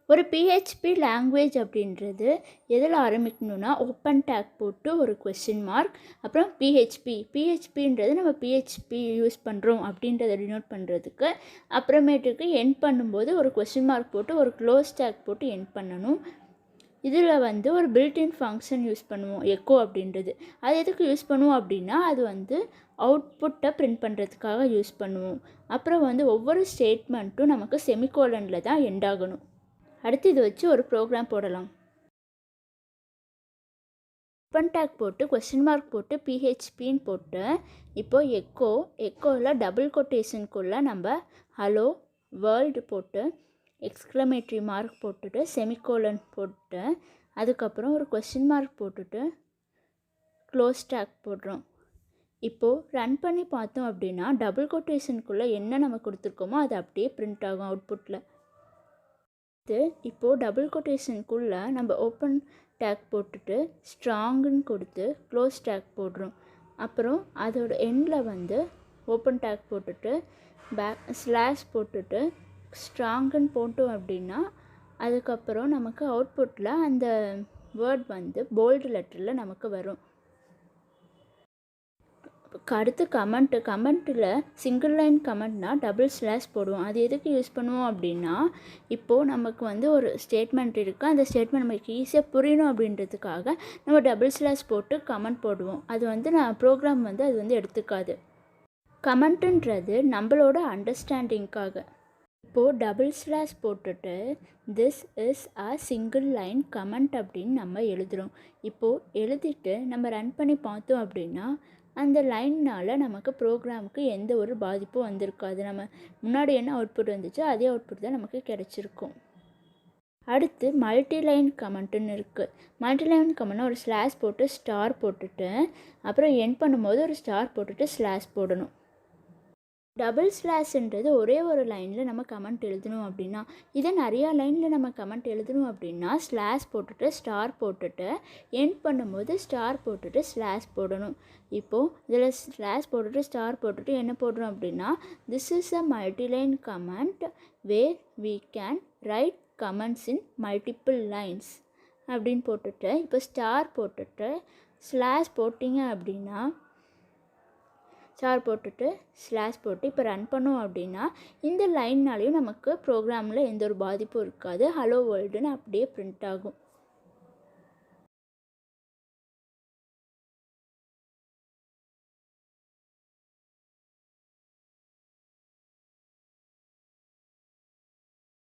ஒரு PHP language அப்படின்றது எதில் ஆரம்பிக்கணும்னா ஓப்பன் டேக் போட்டு ஒரு கொஸ்டின் மார்க், அப்புறம் பிஹெச்பின்றது நம்ம பிஹெச்பி யூஸ் பண்ணுறோம் அப்படின்றத டினோட் பண்ணுறதுக்கு, அப்புறமேட்டுக்கு எண்ட் பண்ணும்போது ஒரு கொஸ்டின் மார்க் போட்டு ஒரு க்ளோஸ் டேக் போட்டு எண்ட் பண்ணணும். இதில் வந்து ஒரு பில்ட்இன் ஃபங்க்ஷன் யூஸ் பண்ணுவோம், எக்கோ அப்படின்றது. அது எதுக்கு யூஸ் பண்ணுவோம் அப்படின்னா அது வந்து அவுட்புட்டை பிரிண்ட் பண்ணுறதுக்காக யூஸ் பண்ணுவோம். அப்புறம் வந்து ஒவ்வொரு ஸ்டேட்மெண்ட்டும் நமக்கு செமிகோலனில் தான் எண்ட் ஆகணும். அடுத்து இதை வச்சு ஒரு ப்ரோக்ராம் போடலாம். ஓப்பன் டேக் போட்டு கொஸ்டின் மார்க் போட்டு பிஹெச்பின்னு போட்டு இப்போது எக்கோவில் டபுள் கொட்டேஷனுக்குள்ளே நம்ம ஹலோ வேர்ல்டு போட்டு எக்ஸ்க்ளமேட்ரி மார்க் போட்டுட்டு செமிகோலன் போட்டு அதுக்கப்புறம் ஒரு கொஸ்டின் மார்க் போட்டுட்டு க்ளோஸ் டேக் போடுறோம். இப்போது ரன் பண்ணி பார்த்தோம் அப்படின்னா டபுள் கொட்டேஷனுக்குள்ளே என்ன நம்ம கொடுத்துருக்கோமோ அது அப்படியே பிரிண்ட் ஆகும் அவுட்புட்டில். இப்போது டபுள் கொட்டேஷனுக்குள்ளே நம்ம ஓப்பன் டேக் போட்டுட்டு ஸ்ட்ராங்குன்னு கொடுத்து க்ளோஸ் டேக் போடுறோம். அப்புறம் அதோட எண்டில் வந்து ஓப்பன் டேக் போட்டுட்டு ஸ்லாஷ் போட்டுட்டு ஸ்ட்ராங்குன்னு போட்டோம் அப்படின்னா அதுக்கப்புறம் நமக்கு அவுட்புட்டில் அந்த வேர்ட் வந்து போல்டு லெட்டரில் நமக்கு வரும். அடுத்து கமெண்ட்டில் சிங்கிள் லைன் கமெண்ட்னால் டபுள் ஸ்லாஷ் போடுவோம். அது எதுக்கு யூஸ் பண்ணுவோம் அப்படின்னா இப்போது நமக்கு வந்து ஒரு ஸ்டேட்மெண்ட் இருக்குது, அந்த ஸ்டேட்மெண்ட் நமக்கு ஈஸியாக புரியணும் அப்படின்றதுக்காக நம்ம டபுள் ஸ்லாஷ் போட்டு கமெண்ட் போடுவோம். அது வந்து ப்ரோக்ராம் வந்து அது வந்து எடுத்துக்காது. கமெண்ட்டுன்றது நம்மளோட அண்டர்ஸ்டாண்டிங்காக. இப்போது டபுள் ஸ்லாஷ் போட்டுட்டு this is a single line comment அப்படின்னு நம்ம எழுதுகிறோம். இப்போது எழுதிட்டு நம்ம ரன் பண்ணி பார்த்தோம் அப்படின்னா அந்த லைன்னால் நமக்கு ப்ரோக்ராமுக்கு எந்த ஒரு பாதிப்பும் வந்திருக்காது. நம்ம முன்னாடி என்ன அவுட்புட் வந்துச்சோ அதே அவுட்புட் தான் நமக்கு கிடச்சிருக்கும். அடுத்து மல்டிலைன் கமெண்ட்டுன்னு இருக்குது. மல்டிலைன் கமெண்ட்னா ஒரு ஸ்லாஷ் போட்டு ஸ்டார் போட்டுட்டு அப்புறம் எண்ட் பண்ணும்போது ஒரு ஸ்டார் போட்டுட்டு ஸ்லாஷ் போடணும். டபுள் ஸ்லாஷ்ன்றது ஒரே ஒரு லைனில் நம்ம கமெண்ட் எழுதணும் அப்படின்னா, இதை நிறையா லைனில் நம்ம கமெண்ட் எழுதணும் அப்படின்னா ஸ்லாஷ் போட்டுட்டு ஸ்டார் போட்டுட்டு எண்ட் பண்ணும்போது ஸ்டார் போட்டுட்டு ஸ்லாஷ் போடணும். இப்போது இதில் ஸ்லாஷ் போட்டுட்டு ஸ்டார் போட்டுட்டு என்ன போடுறோம் அப்படின்னா this is a multiline comment where we can write comments in multiple lines அப்படின்னு போட்டுட்டு இப்போ ஸ்டார் போட்டுட்டு ஸ்லாஷ் போட்டிங்க அப்படின்னா ஸ்டார் போட்டுட்டு ஸ்லாஷ் போட்டு இப்போ ரன் பண்ணோம் அப்படின்னா இந்த லைன்னாலையும் நமக்கு ப்ரோக்ராமில் எந்த ஒரு பாதிப்பும் இருக்காது. ஹலோ வேர்ல்டுன்னு அப்படியே பிரிண்ட் ஆகும்.